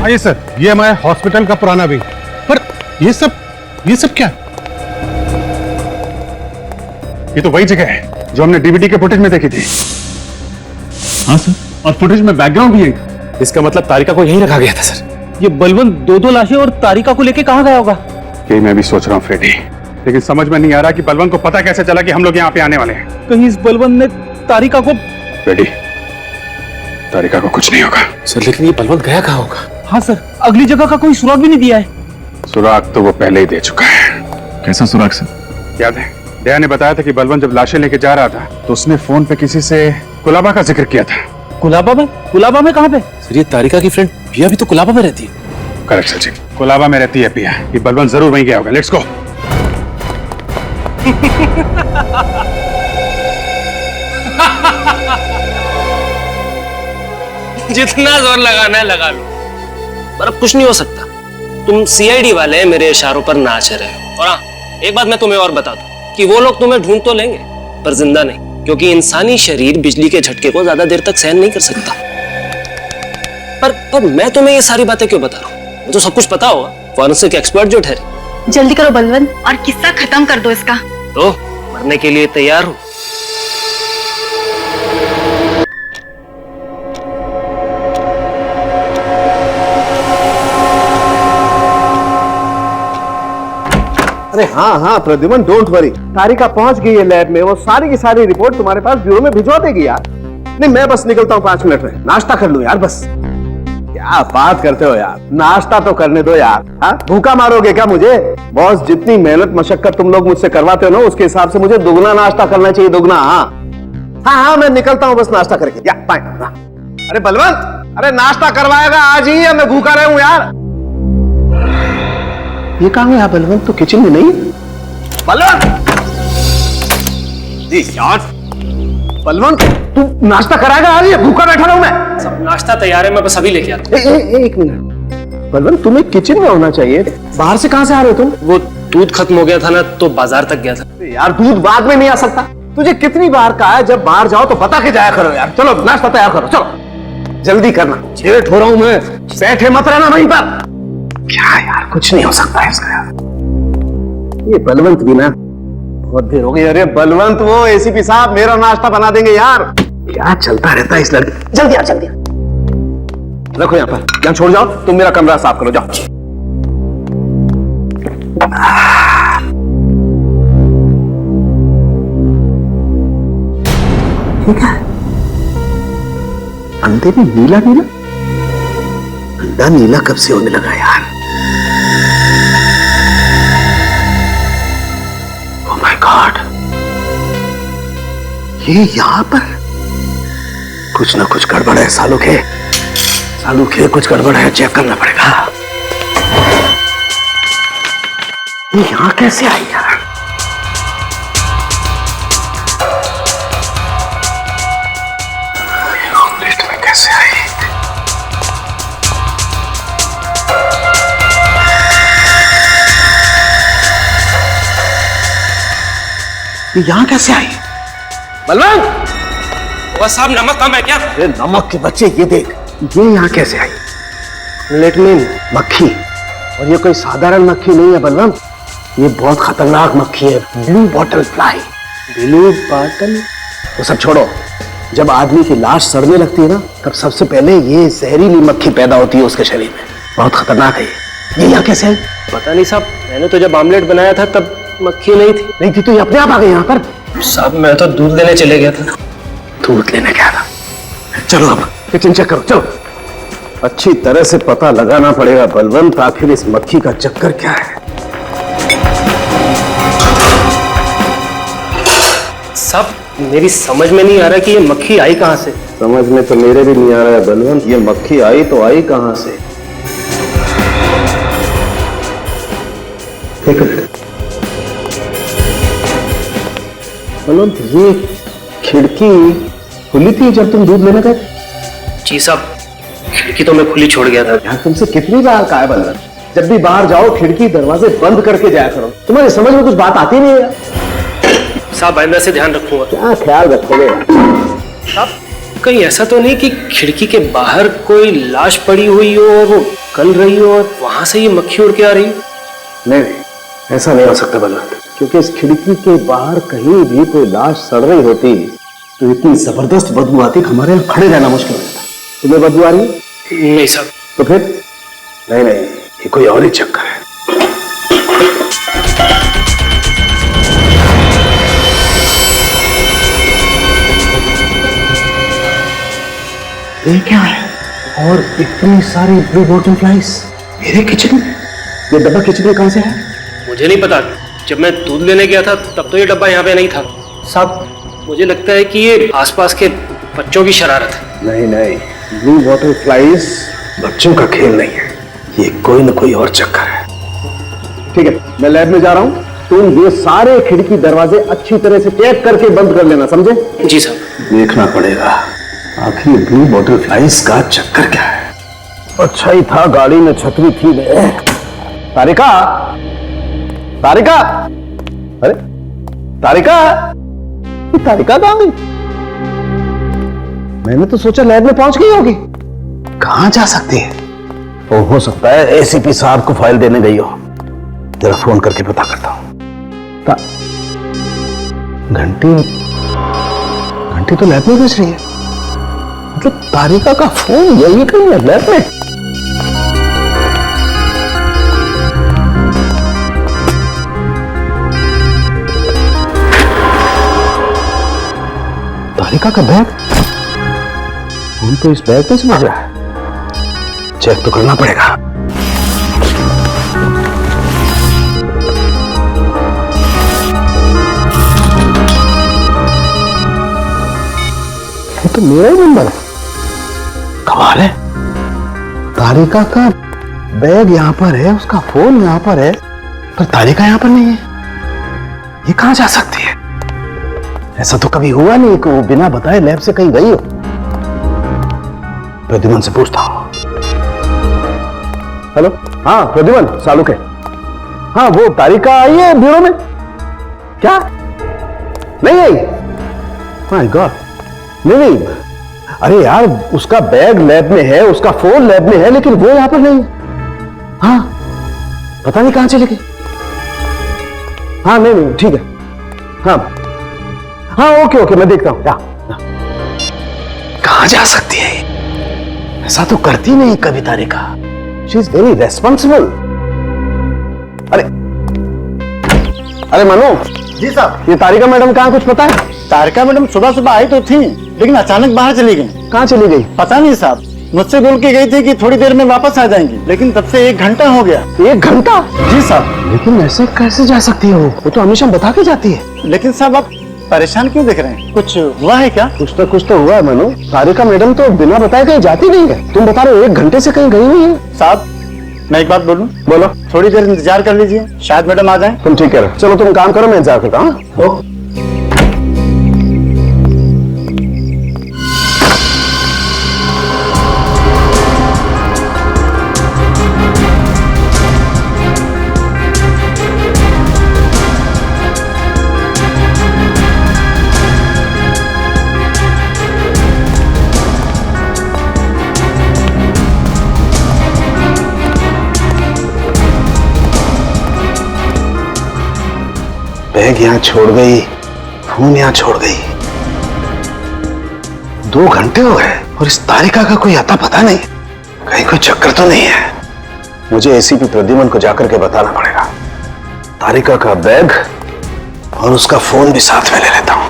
आइए सर, ये हमारे हॉस्पिटल का पुराना विंग। पर ये सब क्या? ये तो वही जगह है जो हमने डीवीडी के फुटेज में देखी थी। हाँ सर, और फुटेज में बैकग्राउंड भी है। इसका मतलब तारिका को यहीं रखा गया था सर। ये बलवंत दो लाशें और तारिका को लेके कहाँ गया होगा? यही मैं भी सोच रहा हूँ फ्रेडी, लेकिन समझ में नहीं आ रहा कि बलवंत को पता कैसे चला कि हम लोग यहाँ पे आने वाले हैं। कहीं इस बलवंत ने तारिका को... फ्रेडी, तारिका को कुछ नहीं होगा। सर लेकिन ये बलवंत गया कहाँ होगा? हाँ सर, अगली जगह का कोई सुराग भी नहीं दिया है। सुराग तो वो पहले ही दे चुका है। कैसा सुराग सर? याद है, दया ने बताया था कि बलवंत जब लाशें लेके जा रहा था तो उसने फोन पे किसी से कुलाबा का जिक्र किया था। कुलाबा में? कुलाबा में कहाँ पे? सर ये तारिका की फ्रेंड पिया भी तो कुलाबा में रहती है। करेक्ट सर जी, कुलाबा में रहती है पिया। ये बलवंत जरूर वहीं गया होगा। Let's go. जितना जोर लगाना है लगा लो, पर अब कुछ नहीं हो सकता। तुम सीआईडी वाले मेरे इशारों पर नाच रहे हो। और हाँ, एक बात मैं तुम्हें और बता दूं कि वो लोग तुम्हें ढूंढ तो लेंगे पर जिंदा नहीं, क्योंकि इंसानी शरीर बिजली के झटके को ज्यादा देर तक सहन नहीं कर सकता। पर मैं तुम्हें ये सारी बातें क्यों बता रहा हूँ? मुझे सब कुछ पता होगा, फॉरेंसिक एक्सपर्ट जो ठहरे। जल्दी करो बलवंत और किस्सा खत्म कर दो इसका। तो मरने के लिए तैयार हो? अरे हाँ प्रद्युमन, डोंट वरी। तारिका पहुंच गई है लैब में। वो सारी की सारी रिपोर्ट तुम्हारे पास ब्यूरो में भिजवा देगी यार। नहीं, मैं बस निकलता हूँ 5 मिनट में। नाश्ता कर लूं यार बस। क्या बात करते हो यार, नाश्ता तो करने दो यार। हाँ, भूखा मारोगे क्या मुझे? बॉस, जितनी मेहनत मशक्कत तुम लोग मुझसे करवाते हो ना, उसके हिसाब से मुझे दुगना नाश्ता करना चाहिए, दुगना। हाँ, मैं निकलता हूँ बस नाश्ता करके। या बाय। अरे बलवंत, अरे नाश्ता करवाएगा आज ही या मैं भूखा रहूं यार? ये कहाँ है बलवंत? तो किचन में नहीं। बलवंत जी यार, बलवंत तू नाश्ता कराएगा आज या भूखा बैठा रहूं मैं? सब नाश्ता तैयार है, मैं बस अभी लेके आता हूं। एक मिनट बलवंत, तुम्हें किचन में होना चाहिए। बाहर से कहां से आ रहे हो तुम? वो दूध खत्म हो गया था ना, तो बाजार तक गया था। यार दूध बाद में नहीं आ सकता। तुझे कितनी बार कहा है जब बाहर जाओ तो बता के जाया करो यार। चलो नाश्ता तैयार करो, चलो जल्दी करना, लेट हो रहा हूं मैं। बैठे मत रहना वहीं पर। क्या यार, कुछ नहीं हो सकता है इसका यार। ये बलवंत भी ना, बहुत देर हो गई। अरे बलवंत, वो एसीपी साहब मेरा नाश्ता बना देंगे यार। क्या चलता रहता है इस लड़के। जल्दी आ, जल्दी रखो यहाँ पर। यहाँ छोड़ जाओ, तुम मेरा कमरा साफ करो, जाओ। ठीक है, अंधे में नीला नीला, अंधा नीला कब से होने लगा यार? ओह माय गॉड, ये यहां पर कुछ ना कुछ गड़बड़ है। सालू के कुछ गड़बड़ है, चेक करना पड़ेगा। ये यहां कैसे आई यार? लिफ्ट में कैसे आई? ये यहां कैसे आई? बलवंत साहब, नमक कम है क्या? अरे नमक के बच्चे, ये देख, ये यहाँ कैसे आई? लेटमिन मक्खी, और ये कोई साधारण मक्खी नहीं है बलवंत, ये बहुत खतरनाक मक्खी है, blue bottle fly. Blue bottle? वो सब छोड़ो, जब आदमी की लाश सड़ने लगती है ना, तब सबसे पहले ये जहरीली मक्खी पैदा होती है उसके शरीर में। बहुत खतरनाक है ये यहाँ कैसे आई? पता नहीं साहब, मैंने तो जब आमलेट बनाया था तब मक्खी नहीं थी तो ये अपने आप आ गई यहाँ पर? साहब, मैं तो दूध लेने चले गया था। दूध लेने गया था? चलो अब किचन चेक करो, चलो। अच्छी तरह से पता लगाना पड़ेगा बलवंत, आखिर इस मक्खी का चक्कर क्या है। साहब, मेरी समझ में नहीं आ रहा कि ये मक्खी आई कहां से। समझ में तो मेरे भी नहीं आ रहा है बलवंत, ये मक्खी आई तो आई कहां से? एक मिनट बलवंत, ये खिड़की खुली थी जब तुम दूध लेने गए? जी साहब, खिड़की तो मैं खुली छोड़ गया था। यार तुमसे कितनी बार कहा है बलवंत, जब भी बाहर जाओ खिड़की दरवाजे बंद करके जाया करो। तुम्हारी समझ में कुछ बात आती नहीं है साहब, आइंदा से ध्यान रखूंगा। क्या ख्याल रखोगे साहब, कहीं ऐसा तो नहीं कि खिड़की के बाहर कोई लाश पड़ी हुई हो और वो कल रही हो और वहां से ये मक्खी उड़ के आ रही हो? नहीं, ऐसा नहीं हो सकता बलवंत, क्योंकि इस खिड़की के बाहर कहीं भी कोई लाश सड़ रही होती तो इतनी जबरदस्त बदबू आती कि हमारे यहाँ खड़े रहना मुश्किल होता। तुम्हें बदबू आ रही है? नहीं साहब। तो फिर नहीं, ये कोई और ही चक्कर है। ये क्या है? और इतनी सारी ब्लू बॉटल फ्लाइज मेरे किचन में। ये डब्बा किचन में कहां से है? मुझे नहीं पता, जब मैं दूध लेने गया था तब तो ये डब्बा यहाँ पे नहीं था साहब। मुझे लगता है कि ये आसपास के बच्चों की शरारत है। नहीं, ब्लू बॉटल फ्लाइज बच्चों का खेल नहीं है, ये कोई ना कोई और चक्कर है। ठीक है, मैं लैब में जा रहा हूं, तुम ये सारे खिड़की दरवाजे अच्छी तरह से टेप करके बंद कर लेना, समझे? जी साहब। देखना पड़ेगा आखिर ब्लू बॉटल फ्लाइज का चक्कर क्या है। अच्छा ही था गाड़ी में छतरी थी। तारिका, तारिका, अरे तारिका, तारिका कहां गई? मैंने तो सोचा लैब में पहुंच गई होगी। कहां जा सकती है? ओ, हो सकता है एसीपी साहब को फाइल देने गई हो। जरा फोन करके पता करता हूं। घंटी तो लैब में बज रही है, मतलब तारिका का फोन यही कहीं है लैब में। तारिका का बैग, फोन तो इस बैग में से बज रहा है। चेक तो करना पड़ेगा। ये तो मेरा ही नंबर है। कमाल है, तारिका का बैग यहां पर है, उसका फोन यहां पर है, पर तारिका यहां पर नहीं है। ये कहां जा सकती है? ऐसा तो कभी हुआ नहीं कि वो बिना बताए लैब से कहीं गई हो। प्रद्युमन से पूछता हूं। हेलो, हाँ प्रद्युमन, सालुक है। हाँ, वो तारिका आई है ब्यूरो में? क्या नहीं आई? माय गॉड, नहीं। अरे यार, उसका बैग लैब में है, उसका फोन लैब में है, लेकिन वो यहां पर नहीं है। हाँ, पता नहीं कहां चली गई। हाँ नहीं, ठीक है। हाँ, ओके, मैं देखता हूं। कहां जा सकती है? ऐसा तो करती नहीं कभी Tarika. She is very responsible. अरे मनु जी साहब। ये तारिका मैडम कहाँ, कुछ पता है? तारिका मैडम सुबह आई तो थी, लेकिन अचानक बाहर चली गई। कहाँ चली गई? पता नहीं साहब, मुझसे बोल के गई थी कि थोड़ी देर में वापस आ जाएंगी, लेकिन तब से 1 घंटा हो गया। 1 घंटा? जी साहब। लेकिन ऐसे कैसे जा सकती है वो तो हमेशा बता के जाती है। लेकिन साहब आप परेशान क्यों दिख रहे हैं? कुछ हुआ है क्या? कुछ तो हुआ है मनु। तारिका मैडम तो बिना बताए कहीं जाती नहीं है। तुम बता रहे हो 1 घंटे से कहीं गई हुई है। साहब मैं एक बात बोलूं? बोलो। थोड़ी देर इंतजार कर लीजिए, शायद मैडम आ जाए। तुम ठीक कह रहे हो, चलो तुम काम करो, मैं इंतजार करता हूँ। बैग यहाँ छोड़ गई, फोन यहाँ छोड़ गई। 2 घंटे हो गए और इस तारिका का कोई अता पता नहीं। कहीं कोई चक्कर तो नहीं है। मुझे एसीपी प्रद्युमन को जाकर के बताना पड़ेगा। तारिका का बैग और उसका फोन भी साथ में ले लेता हूं।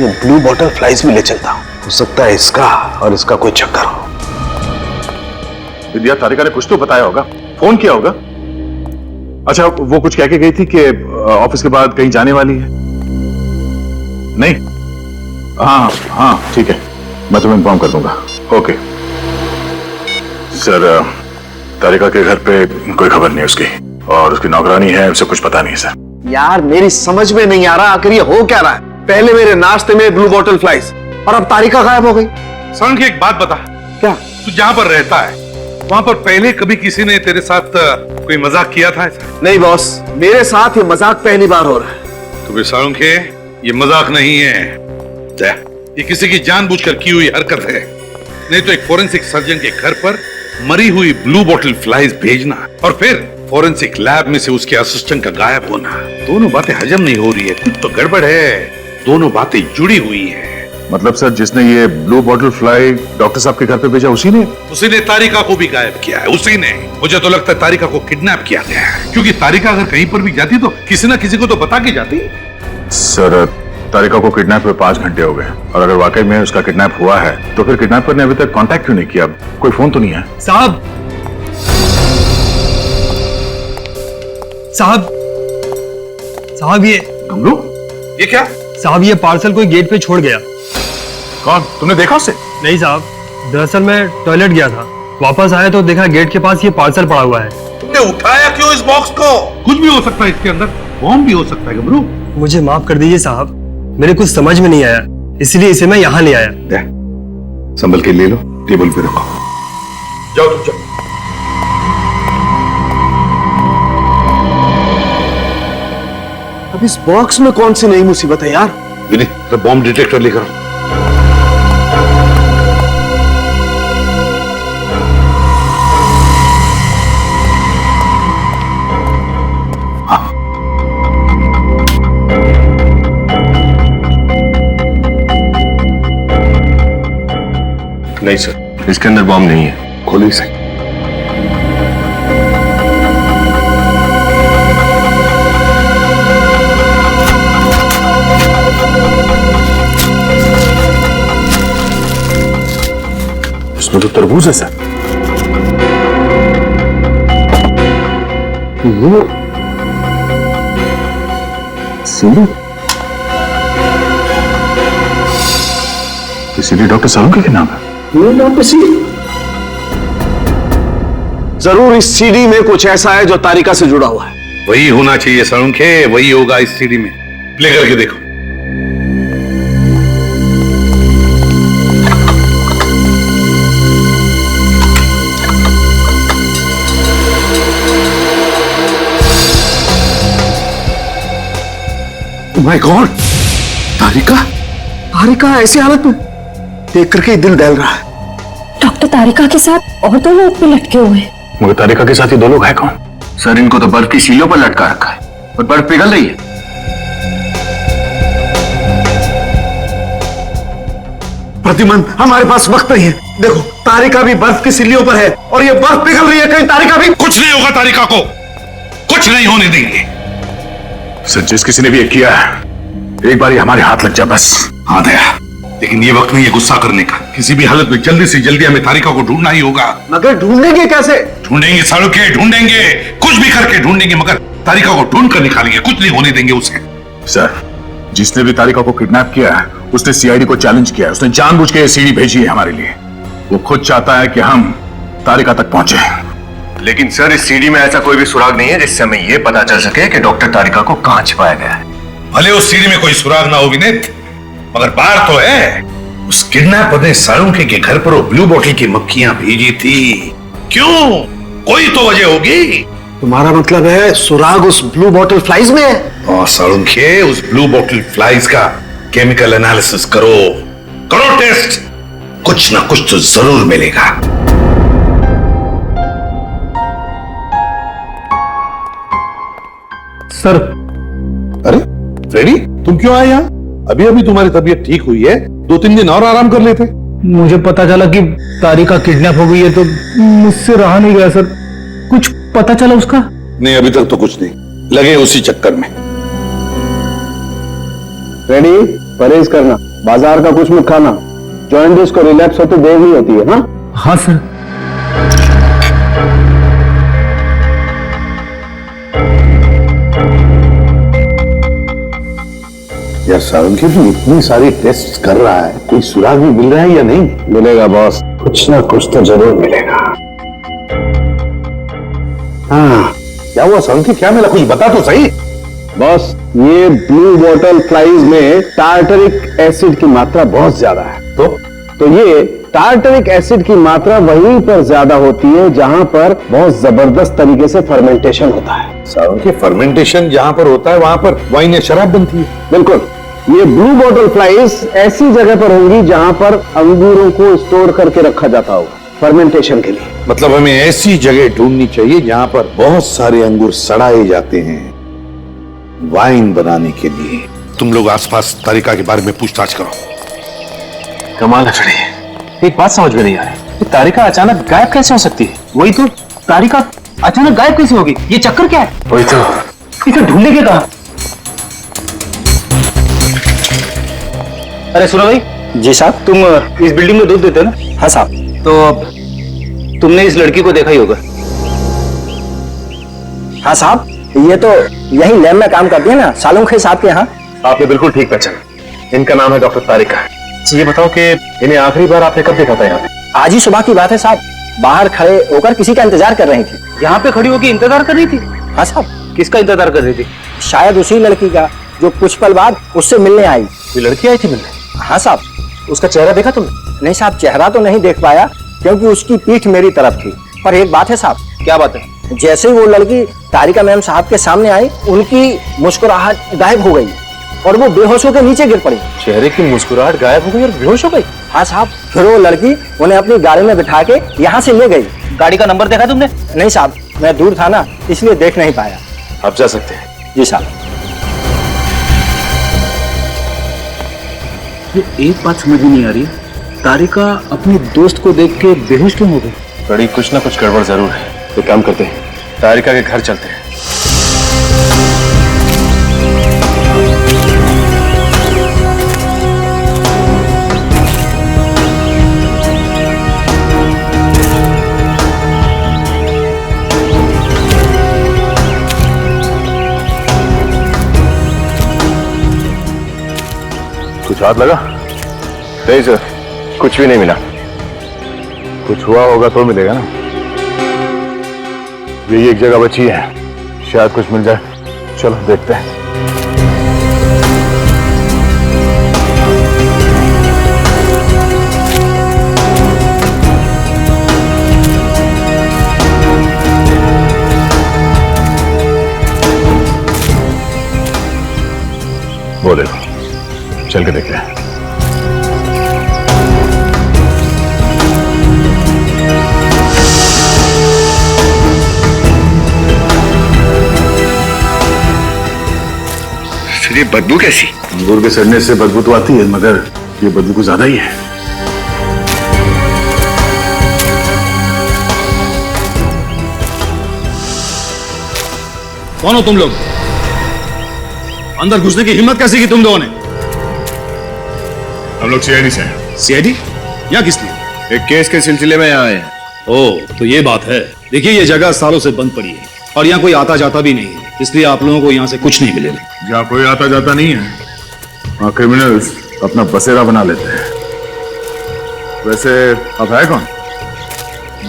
ये ब्लू बॉटल फ्लाइज भी ले चलता हूं, हो सकता है इसका और इसका कोई चक्कर हो। विद्या, तारिका ने कुछ तो बताया होगा, फोन किया होगा। अच्छा, वो कुछ कह के गई थी कि ऑफिस के बाद कहीं जाने वाली है? नहीं? हाँ ठीक है, मैं तुम्हें इन्फॉर्म कर दूंगा। ओके सर, तारिका के घर पे कोई खबर नहीं उसकी, और उसकी नौकरानी है, उसे कुछ पता नहीं सर। यार मेरी समझ में नहीं आ रहा आखिर ये हो क्या रहा है। पहले मेरे नाश्ते में ब्लू बॉटल फ्लाइज और अब तारिका गायब हो गई। सर की एक बात बता, क्या? तू जहाँ पर रहता है वहां पर पहले कभी किसी ने तेरे साथ कोई मजाक किया था ऐसा? नहीं बॉस, मेरे साथ ये मजाक पहली बार हो रहा है। तो विशाल के ये मजाक नहीं है, ये किसी की जानबूझकर की हुई हरकत है। नहीं तो एक फोरेंसिक सर्जन के घर पर मरी हुई ब्लू बॉटल फ्लाइज भेजना और फिर फोरेंसिक लैब में से उसके असिस्टेंट का गायब होना। दोनों बातें हजम नहीं हो रही है, कुछ तो गड़बड़ है। दोनों बातें जुड़ी हुई है। मतलब सर, जिसने ये ब्लू बॉटल फ्लाई डॉक्टर साहब के घर पे भेजा उसी ने तारिका को भी गायब किया है। उसी ने। मुझे तो लगता है तारिका को किडनैप किया गया है, क्योंकि तारिका अगर कहीं पर भी जाती तो किसी ना किसी को तो बता के जाती। सर, तारिका को किडनैप हुए 5 घंटे हो गए और अगर वाकई में उसका किडनैप हुआ है तो फिर किडनैपर ने अभी तक कांटेक्ट क्यों नहीं किया? कोई फोन तो नहीं है? साहब ये गमलू, ये क्या? साहब ये पार्सल कोई गेट पे छोड़ गया। कौन? तुमने देखा उसे? नहीं साहब, दरअसल मैं टॉयलेट गया था, वापस आया तो देखा गेट के पास ये पार्सल पड़ा हुआ है। तुमने उठाया क्यों इस बॉक्स को? कुछ भी हो सकता है इसके अंदर, बॉम्ब भी हो सकता है गमलू। मुझे माफ कर दीजिए साहब, मेरे कुछ समझ में नहीं आया, इसलिए इसे मैं यहाँ ले आया। संभल के ले लो, टेबल पे रखो। जाओ तुम जाओ। अब इस बॉक्स में कौन सी नई मुसीबत है यार? विनीत, बॉम्ब डिटेक्टर लेकर आओ। नहीं सर, इसके अंदर बॉम्ब नहीं है। खोलो इसे। इसमें तो तरबूज है सर। ये सीढ़ी, इसीलिए डॉक्टर सालुंके के नाम है। जरूर इस सीडी में कुछ ऐसा है जो तारिका से जुड़ा हुआ है। वही होना चाहिए सालुंके, वही होगा इस सीडी में। प्ले करके देखो। माय गॉड, तारिका ऐसी हालत में देख करके दिल दहल रहा है। डॉक्टर तारिका के साथ और 2 लोग भी लटके हुए हैं। मगर तारिका के साथ ये 2 लोग हैं कौन? सर, इनको तो बर्फ की सीलियों पर लटका रखा है और बर्फ पिघल रही है। प्रतिमन, हमारे पास वक्त नहीं है। देखो, तारिका भी बर्फ की सिल्लियों पर है और ये बर्फ पिघल रही है, कहीं तारिका भी। कुछ नहीं होगा तारिका को, कुछ नहीं होने देंगे। सर, जिस किसी ने भी ये किया है, एक बार ये हमारे हाथ लग जाए बस। हाँ दया, लेकिन ये वक्त नहीं है गुस्सा करने का। किसी भी हालत में जल्दी से जल्दी हमें तारिका को ढूंढना ही होगा। मगर ढूंढेंगे कैसे? ढूंढेंगे सालुके, ढूंढेंगे, कुछ भी करके ढूंढेंगे, मगर तारिका को ढूंढ कर निकालेंगे। कुछ नहीं होने देंगे उसे। सर, जिसने भी तारिका को किडनैप किया है उसने सीआईडी को चैलेंज किया है। उसने जानबूझ के ये सीडी भेजी है हमारे लिए। वो खुद चाहता है कि हम तारिका तक पहुंचे। लेकिन सर, इस सीडी में ऐसा कोई भी सुराग नहीं है जिससे हमें यह पता चल सके कि डॉक्टर तारिका को कहां छिपाया गया है। भले उस सीढ़ी में कोई सुराग ना हो विनीत, मगर बात तो है, उस किडनैपर ने सालुंके के घर पर वो ब्लू बॉटल की मक्खियां भेजी थी। क्यों? कोई तो वजह होगी। तुम्हारा मतलब है सुराग उस ब्लू बॉटल फ्लाइज में है? और सालुंके, उस ब्लू बॉटल फ्लाइज का केमिकल एनालिसिस करो, करो टेस्ट, कुछ ना कुछ तो जरूर मिलेगा। सर। अरे फ्रेडी, तुम क्यों आए यहाँ? अभी अभी तुम्हारी तबीयत ठीक हुई है, 2-3 दिन और आराम कर लेते। मुझे पता चला कि तारिका किडनैप हो गई है तो मुझसे रहा नहीं गया सर। कुछ पता चला उसका? नहीं, अभी तक तो कुछ नहीं, लगे उसी चक्कर में। रेडी, परहेज करना, बाजार का कुछ मत खाना। जॉइंटिस को रिलैप्स होते देर नहीं होती है। हाँ हाँ सर। यार सालुंके भी इतनी सारी टेस्ट कर रहा है, कोई सुराग भी मिल रहा है या नहीं? मिलेगा बॉस, कुछ ना कुछ तो जरूर मिलेगा। हाँ, क्या हुआ सालुंके, क्या मिला? कुछ बता तो सही। बॉस, ये ब्लू बॉटल फ्लाइज में टार्टरिक एसिड की मात्रा बहुत ज्यादा है। तो ये टार्टरिक एसिड की मात्रा वहीं पर ज्यादा होती है जहां पर बहुत जबरदस्त तरीके से फर्मेंटेशन होता है। सालुंके, फर्मेंटेशन जहां पर होता है वहां पर वाइन या शराब बनती है। बिल्कुल, ये ब्लू बॉटल फ्लाइज ऐसी जगह पर होंगी जहां पर अंगूरों को स्टोर करके रखा जाता होगा फर्मेंटेशन के लिए। मतलब हमें ऐसी जगह ढूंढनी चाहिए जहां पर बहुत सारे अंगूर सड़ाए जाते हैं वाइन बनाने के लिए। तुम लोग आसपास तारिका के बारे में पूछताछ करो। कमाल है फ्रेडी, एक बात समझ में नहीं आ रही, तारिका अचानक गायब कैसे हो सकती है? वही तो, तारिका अचानक गायब कैसे होगी? ये चक्कर क्या है? वही तो। इसे ढूंढने के कहा। अरे सुनो भाई। जी साहब। तुम इस बिल्डिंग में दूध देते हो ना? हाँ साहब। तो तुमने इस लड़की को देखा ही होगा। हाँ साहब, ये तो यही लैब में काम करती है ना, सालुंखे साहब के यहाँ। आपने बिल्कुल ठीक पहचाना, इनका नाम है डॉक्टर तारिका। ये बताओ कि इन्हें आखिरी बार आपने कब देखा था यहाँ पे? आज ही सुबह की बात है साहब, बाहर खड़े होकर किसी का इंतजार कर रही थी। यहाँ पे खड़ी होकर इंतजार कर रही थी? हाँ साहब। किसका इंतजार कर रही थी? शायद उसी लड़की का जो कुछ पल बाद उससे मिलने आई। कोई लड़की आई थी मिलने? हाँ साहब। उसका चेहरा देखा तुमने? नहीं साहब, चेहरा तो नहीं देख पाया क्योंकि उसकी पीठ मेरी तरफ थी। पर एक बात है साहब। क्या बात है? जैसे ही वो लड़की तारिका मैम साहब के सामने आई, उनकी मुस्कुराहट गायब हो गई और वो बेहोश होकर नीचे गिर पड़ी। चेहरे की मुस्कुराहट गायब हो गई और बेहोश हो गई? हाँ साहब। फिर वो लड़की उन्हें अपनी गाड़ी में बिठा के यहाँ से ले गई। गाड़ी का नंबर देखा तुमने? नहीं साहब, मैं दूर था ना, इसलिए देख नहीं पाया। आप जा सकते हैं। जी साहब। ये एक बात समझ में नहीं आ रही, तारिका अपने दोस्त को देख के बेहोश क्यों हो गई? बड़ी कुछ ना कुछ गड़बड़ जरूर है। एक काम करते हैं, तारिका के घर चलते हैं। कुछ हाथ लगा? नहीं सर, कुछ भी नहीं मिला। कुछ हुआ होगा तो मिलेगा ना। यही एक जगह बची है, शायद कुछ मिल जाए। चलो देखते हैं। वो देखो, चल के देखते हैं। ये बदबू कैसी? अंगूर के सड़ने से बदबू तो आती है, मगर ये बदबू कुछ ज्यादा ही है। कौन हो तुम लोग? अंदर घुसने की हिम्मत कैसे की तुम लोगों ने? हम लोग सीआईडी से हैं। सीआईडी? यहाँ किस लिए? एक केस के सिलसिले में यहाँ आए हैं। ओह, तो ये बात है। देखिए, ये जगह सालों से बंद पड़ी है और यहाँ कोई आता जाता भी नहीं है, इसलिए आप लोगों को यहाँ से कुछ नहीं मिलेगा। जहाँ कोई आता जाता नहीं है, वहाँ क्रिमिनल्स अपना बसेरा बना लेते हैं। वैसे आप है कौन?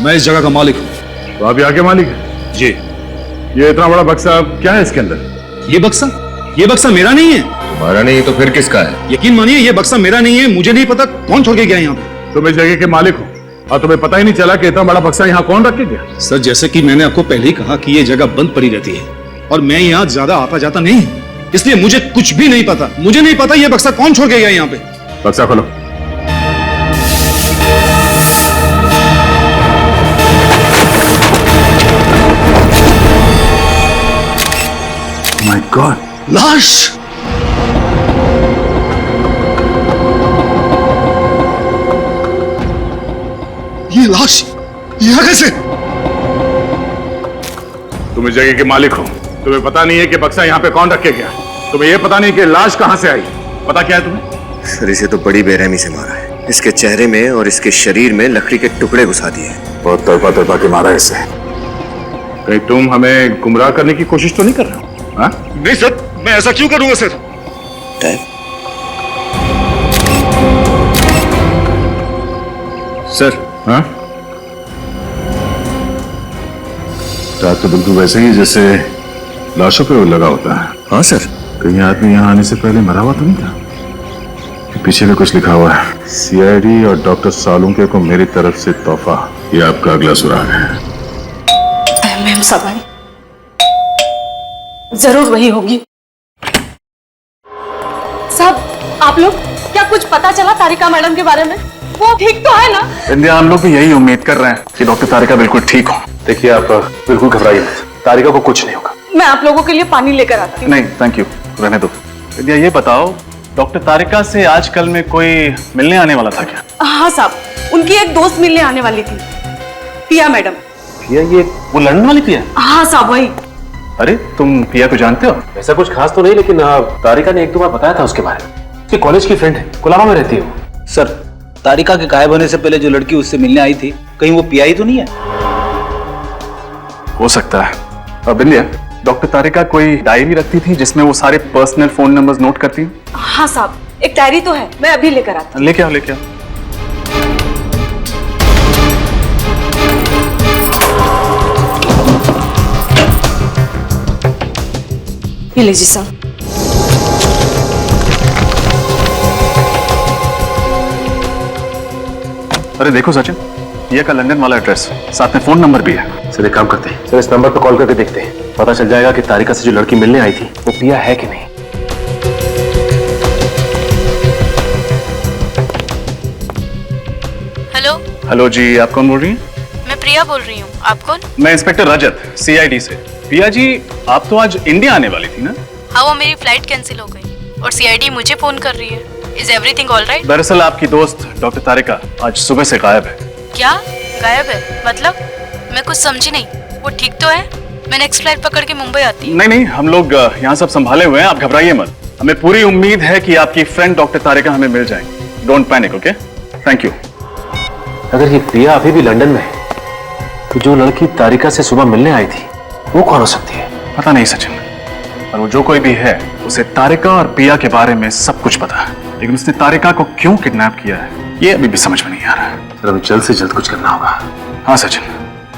मैं इस जगह का मालिक हूँ। तो आप यहाँ के मालिक हैं? जी। ये इतना बड़ा बक्सा क्या है इसके अंदर? ये बक्सा मेरा नहीं है। तुम्हारा नहीं तो फिर किसका है? यकीन मानिए, ये बक्सा मेरा नहीं है। मुझे नहीं पता कौन छोड़ के गया यहाँ पे। तुम इस जगह के मालिक हो और तुम्हें पता ही नहीं चला कि इतना बड़ा बक्सा यहाँ कौन रख के गया? सर, जैसे कि मैंने आपको पहले ही कहा कि ये जगह बंद पड़ी रहती है और मैं यहाँ ज्यादा आता जाता नहीं हूँ, इसलिए मुझे कुछ भी नहीं पता। मुझे नहीं पता ये बक्सा कौन छोड़ के गया यहाँ पे। बक्सा खोलो। माय गॉड, लाश! ये लाश यहाँ कैसे? तुम इस जगह के मालिक हो, तुम्हें पता नहीं है कि बक्सा यहाँ पे कौन रख के गया? तुम्हें यह पता नहीं कि लाश कहाँ से आई? पता क्या है तुम्हें? सर, इसे तो बड़ी बेरहमी से मारा है। इसके चेहरे में और इसके शरीर में लकड़ी के टुकड़े घुसा दिए। बहुत तड़पा के मारा है इसे। कहीं तुम हमें गुमराह करने की कोशिश तो नहीं कर रहे हो? हाँ? नहीं सर, मैं ऐसा क्यों करूंगा सर? सर, हाँ? रात तो बिल्कुल वैसे ही जैसे लाशों पे लगा होता है। हाँ सर। कहीं आदमी यहाँ आने से पहले मरा हुआ तो नहीं था? पीछे में कुछ लिखा हुआ है, सीआईडी और डॉक्टर सालुंके को मेरी तरफ से तोहफा। ये आपका अगला सुराग है। मैम साहब आई, जरूर वही होगी। साहब, आप लोग क्या कुछ पता चला तारिका मैडम के बारे में? वो ठीक तो है ना? इंडिया, हम लोग भी यही उम्मीद कर रहे हैं कि डॉक्टर तारिका बिल्कुल ठीक हो। देखिए, आप बिल्कुल घबराइए मत, तारिका को कुछ नहीं होगा। मैं आप लोगों के लिए पानी लेकर आती हूँ। नहीं थैंक यू, रहने दो। इंडिया, ये बताओ, डॉक्टर तारिका से आजकल में कोई मिलने आने वाला था क्या? हाँ साहब, उनकी एक दोस्त मिलने आने वाली थी, पिया मैडम। पिया? ये वो लंदन वाली पिया? हाँ साहब, वही। अरे तुम पिया को जानते हो? ऐसा कुछ खास तो नहीं, लेकिन तारिका ने 1-2 बार बताया था उसके बारे में। उसके कॉलेज की फ्रेंड है, कोलाबा में रहती है वो। सर, तारिका के गायब होने से पहले जो लड़की उससे मिलने आई थी, कहीं वो पिया ही तो नहीं है? हो सकता है। अब इंडिया, डॉक्टर तारिका कोई डायरी रखती थी जिसमें वो सारे पर्सनल फोन नंबर्स नोट करती? हाँ साहब, एक डायरी तो है, मैं अभी लेकर आती हूँ। लेके आओ, लेके आओ। ये लीजिए साहब। अरे देखो सचिन, ये का लंदन वाला एड्रेस, साथ में फोन नंबर भी है। सर एक काम करते हैं, सर इस नंबर पर कॉल करके देखते हैं, पता चल जाएगा कि तारिका से जो लड़की मिलने आई थी वो पिया है कि नहीं। हेलो। हेलो जी, आप कौन बोल रही हैं? मैं प्रिया बोल रही हूँ, आप कौन? मैं इंस्पेक्टर रजत, सीआईडी से। पिया जी, आप तो आज इंडिया आने वाली थी ना? हाँ, वो मेरी फ्लाइट कैंसिल हो गई और सीआईडी मुझे फोन कर रही है। Is everything all right? दरअसल आपकी दोस्त डॉक्टर तारिका आज सुबह से गायब है। क्या गायब है? मतलब मैं कुछ समझी नहीं। वो ठीक तो है? मैं नेक्स्ट फ्लाइट पकड़ के मुंबई आती हूँ। नहीं नहीं, हम लोग यहाँ सब संभाले हुए हैं, आप घबराइए मत। हमें पूरी उम्मीद है कि आपकी फ्रेंड डॉक्टर तारिका हमें मिल जाएंगी। Don't panic, okay? Thank you. अगर ये प्रिया अभी भी लंदन में है, तो जो लड़की तारिका से सुबह मिलने आई थी वो कौन हो सकती है? पता नहीं सचिन, पर वो जो कोई भी है, उसे तारिका और पिया के बारे में सब कुछ पता है, लेकिन उसने तारिका को क्यों किडनैप किया है ये अभी भी समझ में नहीं आ रहा है। सर हमें जल्द से जल्द कुछ करना होगा। हाँ सचिन,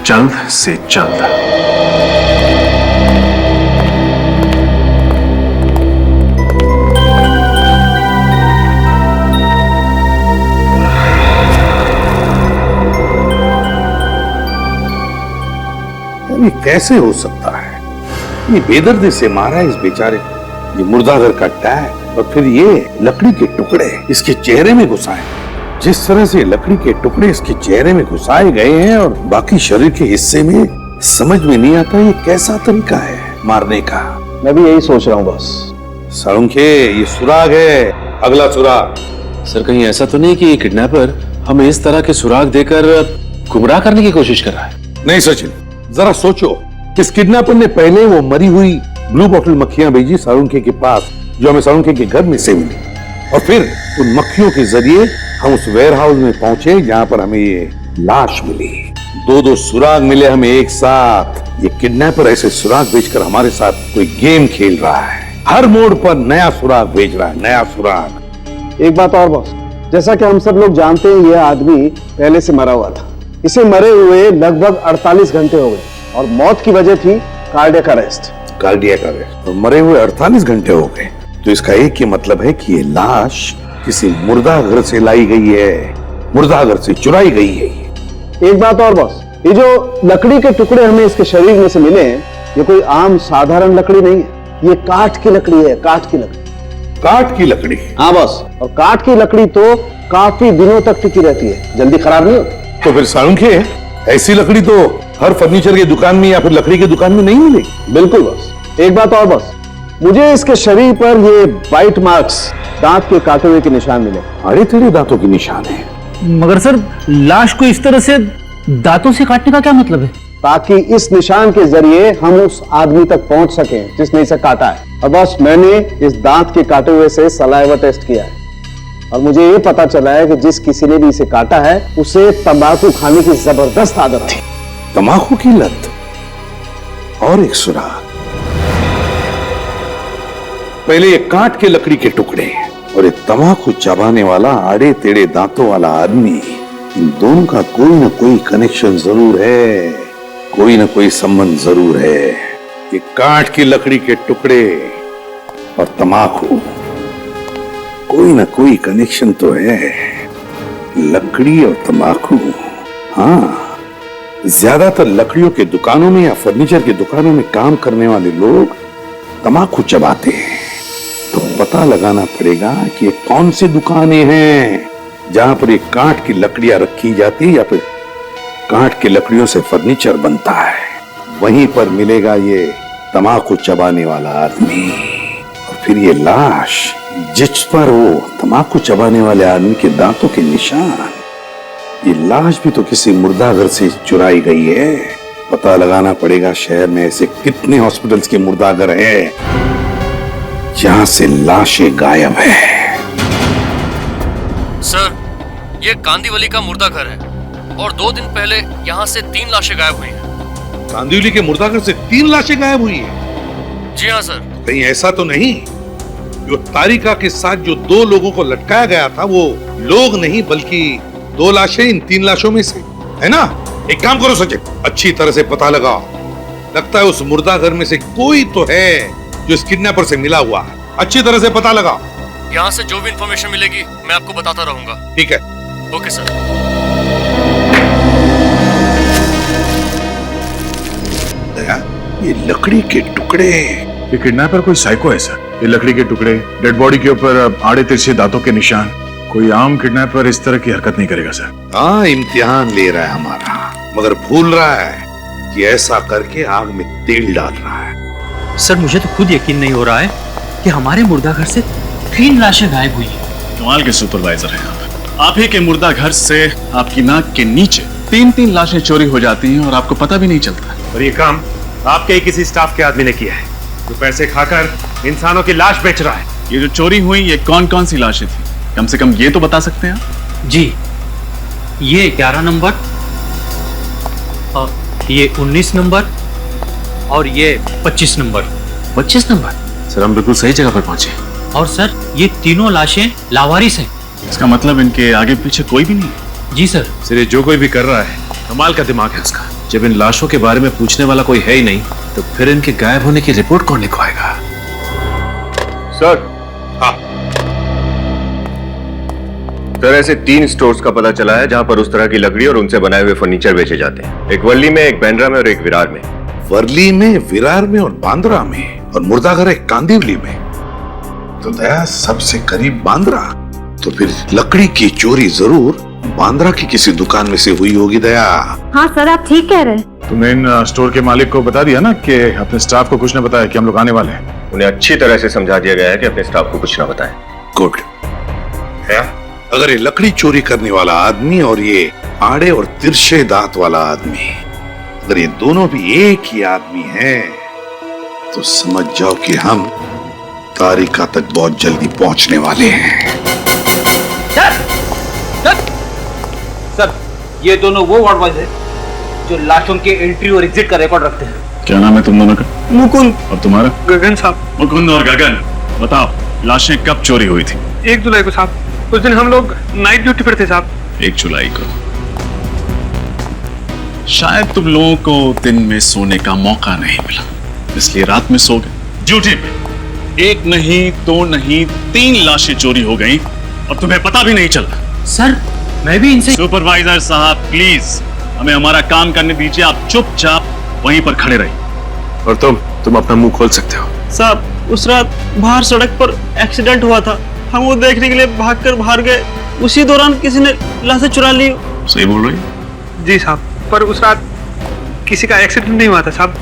जल्द से जल्द। ये कैसे हो सकता है? ये बेदर्दी से मारा है इस बेचारे को, ये मुर्दाघर का टैग, और फिर ये लकड़ी के टुकड़े इसके चेहरे में घुसाए। जिस तरह से लकड़ी के टुकड़े इसके चेहरे में घुसाए गए हैं और बाकी शरीर के हिस्से में, समझ में नहीं आता ये कैसा तरीका है मारने का। मैं भी यही सोच रहा हूँ बॉस। साळुंखे, ये सुराग है, अगला सुराग। सर कहीं ऐसा तो नहीं कि ये किडनैपर हमें इस तरह के सुराग देकर गुमराह करने की कोशिश कर रहा है? नहीं सचिन, जरा सोचो, इस किडनैपर ने पहले वो मरी हुई ब्लू बॉटल मक्खियां भेजी साळुंखे के पास, जो हमें साळुंखे के घर में से मिली, और फिर उन मक्खियों के जरिए हम उस वेयर हाउस में पहुंचे जहां पर हमें ये लाश मिली। दो सुराग मिले हमें एक साथ। ये किडनैपर ऐसे सुराग भेजकर हमारे साथ कोई गेम खेल रहा है। हर मोड़ पर नया सुराग भेज रहा है, नया सुराग। एक बात और बॉस, जैसा कि हम सब लोग जानते हैं, यह आदमी पहले से मरा हुआ था। इसे मरे हुए लगभग 48 घंटे हो गए और मौत की वजह थी कार्डियक अरेस्ट। कार्डियक अरेस्ट, और मरे हुए 48 घंटे हो गए, तो इसका एक ही मतलब है कि ये लाश किसी मुर्दाघर से लाई गई है, मुर्दाघर से चुराई गई है। एक बात और बॉस, ये जो लकड़ी के टुकड़े हमें इसके शरीर में से मिले हैं, ये कोई आम साधारण लकड़ी नहीं है, ये काठ की लकड़ी है, काठ की लकड़ी। काठ की लकड़ी? हाँ बॉस, और काठ की लकड़ी तो काफी दिनों तक टिकी रहती है, जल्दी खराब नहीं होती। तो फिर साळुंखे, ऐसी लकड़ी तो हर फर्नीचर की दुकान में या फिर लकड़ी की दुकान में नहीं मिलेगी। बिल्कुल बॉस। एक बात और बॉस, मुझे इसके शरीर पर ये बाइट मार्क्स, दांत के काटे हुए के निशान मिले। अरे तेरे दांतों के निशान है? मगर सर, लाश को इस तरह से दांतों से काटने का क्या मतलब है? ताकि इस निशान के जरिए हम उस आदमी तक पहुंच सकें जिसने इसे काटा है। और बस मैंने इस दांत के काटे हुए से सलाइवा टेस्ट किया है और मुझे ये पता चला है कि जिस किसी ने भी इसे काटा है उसे तंबाकू खाने की जबरदस्त आदत थी। तंबाकू की लत? और एक सुराग, पहले ये काट के लकड़ी के टुकड़े और एक तंबाकू चबाने वाला आड़े टेढ़े दांतों वाला आदमी, इन दोनों का कोई ना कोई कनेक्शन जरूर है, कोई ना कोई संबंध जरूर है। ये काठ की लकड़ी के टुकड़े और तंबाकू, कोई ना कोई कनेक्शन तो है। लकड़ी और तंबाकू, हाँ, ज्यादातर लकड़ियों के दुकानों में या फर्नीचर की दुकानों में काम करने वाले लोग तंबाकू चबाते हैं, तो पता लगाना पड़ेगा कि ये कौन सी दुकानें हैं जहां पर ये काठ की लकड़ियां रखी जाती है या फिर काठ की लकड़ियों से फर्नीचर बनता है। वहीं पर मिलेगा ये तम्बाकू चबाने वाला आदमी और फिर ये लाश जिस पर वो तम्बाकू चबाने वाले आदमी के दांतों के निशान। ये लाश भी तो किसी मुर्दाघर से चुराई गई है। पता लगाना पड़ेगा शहर में ऐसे कितने हॉस्पिटल्स के मुर्दाघर है जहां से लाशें गायब है। सर, ये कांदीवली का मुर्दा घर है और 2 दिन पहले यहाँ से 3 लाशें गायब हुई हैं। कांदिवली के मुर्दाघर से 3 लाशें गायब हुई हैं? जी हाँ सर। कहीं ऐसा तो नहीं जो तारिका के साथ जो 2 लोगों को लटकाया गया था वो लोग नहीं बल्कि 2 लाशें इन 3 लाशों में से है ना? एक काम करो सचिन, अच्छी तरह से पता लगाओ। लगता है उस मुर्दाघर में से कोई तो है जो इस किडनैपर से मिला हुआ है। अच्छी तरह से पता लगाओ। यहाँ से जो भी इंफॉर्मेशन मिलेगी मैं आपको बताता रहूंगा। ठीक है। Okay sir. दया, ये लकड़ी के टुकड़े, ये किडनैपर कोई साइको है सर। ये लकड़ी के टुकड़े, डेड बॉडी के ऊपर आड़े तिरछे दांतों के निशान। कोई आम किडनैपर इस तरह की हरकत नहीं करेगा सर। हाँ, इम्तिहान ले रहा है हमारा, मगर भूल रहा है कि ऐसा करके आग में तेल डाल रहा है। सर, मुझे तो खुद यकीन नहीं हो रहा है कि हमारे मुर्दाघर से 3 लाशें गायब हुई हैं। कमाल के सुपरवाइजर हैं आप ही के मुर्दा घर से आपकी नाक के नीचे 3-3 लाशें चोरी हो जाती हैं और आपको पता भी नहीं चलता। और ये काम आपके ही किसी स्टाफ के आदमी ने किया है जो पैसे खाकर इंसानों की लाश बेच रहा है। ये जो चोरी हुई ये कौन कौन सी लाशें थी? कम से कम ये तो बता सकते हैं आप? जी, ये 11 नंबर और ये 19 नंबर और ये 25 नंबर। 25 नंबर? सर, हम बिल्कुल सही जगह पर पहुंचे। और सर, ये तीनों लाशें लावारिस हैं। इसका मतलब इनके आगे पीछे कोई भी नहीं है? जी सर। सर, ये जो कोई भी कर रहा है कमाल का दिमाग है उसका। जब इन लाशों के बारे में पूछने वाला कोई है ही नहीं तो फिर इनके गायब होने की रिपोर्ट कौन लिखवाएगा? सर। हाँ सर, ऐसे 3 स्टोर्स का पता चला है जहां पर उस तरह की लकड़ी और उनसे बनाए हुए फर्नीचर बेचे जाते हैं। एक वर्ली में, एक बांद्रा में और एक विरार में। वर्ली में, विरार में और बांद्रा में, और मुर्दाघर है कांदिवली में। तो दया सबसे करीब बांद्रा। तो फिर लकड़ी की चोरी जरूर बांद्रा की किसी दुकान में से हुई होगी दया। हाँ सर, आप ठीक कह रहे हैं। तुमने इन स्टोर के मालिक को बता दिया ना कि अपने स्टाफ को कुछ न बताया कि हम लोग आने वाले हैं? उन्हें अच्छी तरह से समझा दिया गया है कि अपने स्टाफ को कुछ ना बताएं। गुड। अगर ये लकड़ी चोरी करने वाला आदमी और ये आड़े और तिरछे दांत वाला आदमी, अगर ये दोनों भी एक ही आदमी हैं, तो समझ जाओ कि हम तारिका तक बहुत जल्दी पहुंचने वाले हैं। सर, ये दोनों वो वार्ड बॉयज हैं जो लाशों के एंट्री और एग्जिट का रिकॉर्ड रखते हैं। क्या नाम है तुम दोनों का? मुकुंद। और तुम्हारा? गगन साहब। मुकुंद और गगन, बताओ लाशें कब चोरी हुई थी? 1 जुलाई को साहब। उस दिन हम लोग नाइट ड्यूटी पर थे साहब। 1 जुलाई को। शायद तुम लोगों को दिन में सोने का मौका नहीं मिला, इसलिए रात में सो गए। ड्यूटी पे 1 नहीं, 2 नहीं, 3 लाशें चोरी हो गई और तुम्हें पता भी नहीं चला। सर, मैं भी इनसे। सुपरवाइजर साहब, प्लीज हमें हमारा काम करने दीजिए। आप चुपचाप वहीं पर खड़े रहिए। और तुम अपना मुंह खोल सकते हो। साहब, उस रात बाहर सड़क पर एक्सीडेंट हुआ था। हम वो देखने के लिए भागकर बाहर गए। उसी दौरान किसी ने लाशें चुरा ली। सही बोल रही? जी साहब, पर उस रात किसी का एक्सीडेंट नहीं हुआ था साहब।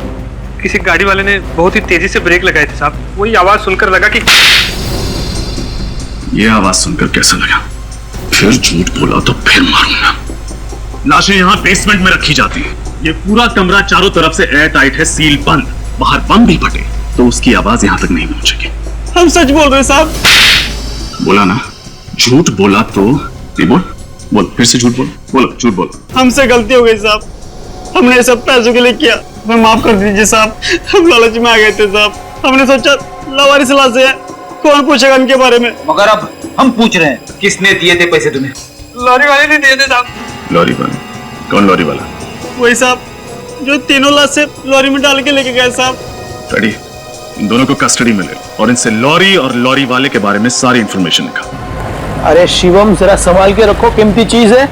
किसी गाड़ी वाले ने बहुत ही तेजी से ब्रेक लगाए थे साहब। वही आवाज सुनकर लगा कि ये आवाज सुनकर कैसा लगा? फिर झूठ बोला तो फिर मारूंगा। लाशें यहाँ बेसमेंट में रखी जाती है। ये पूरा कमरा चारों तरफ से एयर टाइट है, सील बंद। बाहर बम भी फटे तो उसकी आवाज यहाँ तक नहीं पहुंचेगी। हम सच बोल रहे हैं साहब। बोला ना, झूठ बोला तो ये बोल फिर से झूठ बोलो, झूठ बोलो। हमसे गलती हो गई साहब। हमने ये सब पैसों के लिए किया। हमें माफ कर दीजिए साहब। हम लालच में आ गए थे साहब। हमने सोचा लावारिस लाशें हैं, कौन पूछेगा इनके बारे में। मगर अब हम पूछ रहे हैं, किसने दिए थे पैसे तुम्हें? लॉरी वाले ने दिए थे साहब। लॉरी वाला? कौन लॉरी वाला? वही साहब जो तीनों लाशें लॉरी में डाल के लेके गए साहब। रेडी, इन दोनों को कस्टडी में ले और इनसे लॉरी और लॉरी वाले के बारे में सारी इंफॉर्मेशन निकाल। अरे शिवम, जरा संभाल के रखो, कीमती चीज है।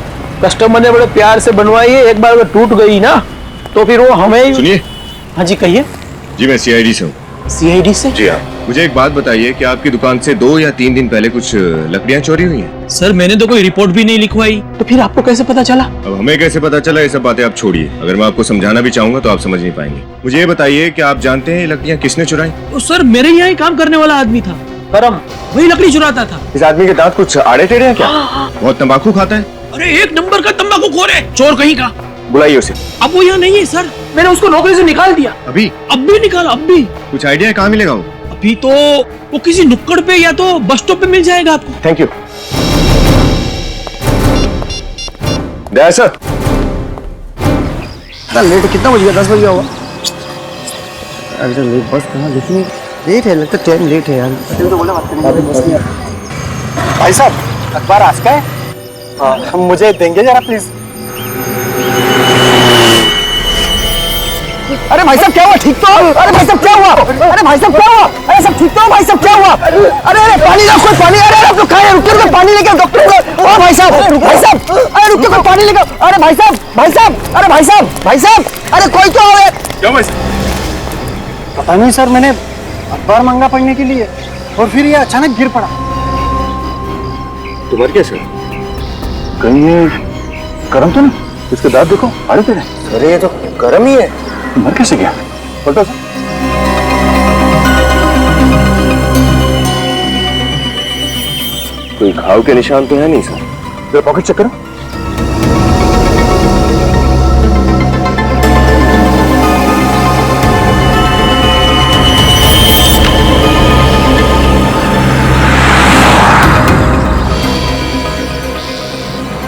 कस्टमर ने बड़े प्यार से बनवाई है, एक बार अगर टूट गई ना तो फिर वो हमें। सुनिए। हाँ जी, कहिए। जी मैं CID से हूँ। CID से? जी हाँ, मुझे एक बात बताइए कि आपकी दुकान से 2 या 3 दिन पहले कुछ लकड़ियां चोरी हुई हैं? सर मैंने तो कोई रिपोर्ट भी नहीं लिखवाई। तो फिर आपको कैसे पता चला? अब हमें कैसे पता चला, ये सब बातें आप छोड़िए। अगर मैं आपको समझाना भी चाहूंगा तो आप समझ नहीं पाएंगे। मुझे ये बताइए कि आप जानते हैं ये लकड़ियां किसने चुराई? तो सर मेरे यहाँ ही काम करने वाला आदमी था करम, वही लकड़ी चुराता था। इस आदमी के दांत कुछ आड़े टेढ़े हैं क्या? बहुत तंबाकू खाता है? अरे 1 नंबर का तंबाकूखोर है, चोर कहीं का। बुलाइए उसे। अब वो यहाँ नहीं है सर, मैंने उसको नौकरी से निकाल दिया। अभी? अब भी निकाल, अब भी। कुछ आइडिया है कहाँ मिलेगा वो? अभी तो वो किसी नुक्कड़ पे या तो बस स्टॉप पे मिल जाएगा आपको। Thank you. Daya sir. Late कितना बज गया? 10 बज गया होगा। अरे लेट बस कहाँ लिखनी लेट है, लगता ट्रेन लेट है यार। तो बोला बात करनी बस नहीं। भाई साहब अखबार आज का है? हाँ मुझे देंगे जरा प्लीज। अरे भाई साहब क्या हुआ? ठीक तो? अरे भाई साहब क्या हुआ? अरे भाई साहब क्या हुआ? अरे सब ठीक तो? भाई साहब क्या हुआ? अरे पानी ला, कोई पानी। अरे आप लोग खाए, रुकिए, पानी लेके डॉक्टर को। ओ भाई साहब, अरे रुकिए, कोई पानी लेके। अरे भाई साहब, अरे भाई साहब, अरे कोई तो आवे। क्या भाई साहब? पता नहीं सर, मैंने अखबार मांगा पढ़ने के लिए और फिर ये अचानक गिर पड़ा। तुम्हारे क्या सर? कहीं ये करम तो नहीं? इसके दांत देखो, आड़े टेढ़े। अरे ये तो गर्म ही है। मर कैसे गया? पलटो सर। कोई घाव के निशान तो है नहीं सर। मेरा पॉकेट चेक करो।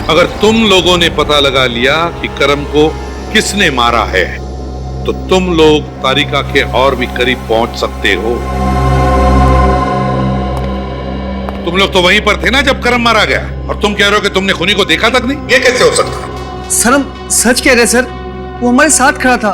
अगर तुम लोगों ने पता लगा लिया कि करम को किसने मारा है तो तुम लोग तारिका के और भी करीब पहुंच सकते हो। तुम लोग तो वहीं पर थे ना जब करम मारा गया, और तुम कह रहे हो कि तुमने खूनी को देखा तक नहीं? ये कैसे हो सकता? सर हम सच कह रहे सर, वो हमारे साथ खड़ा था,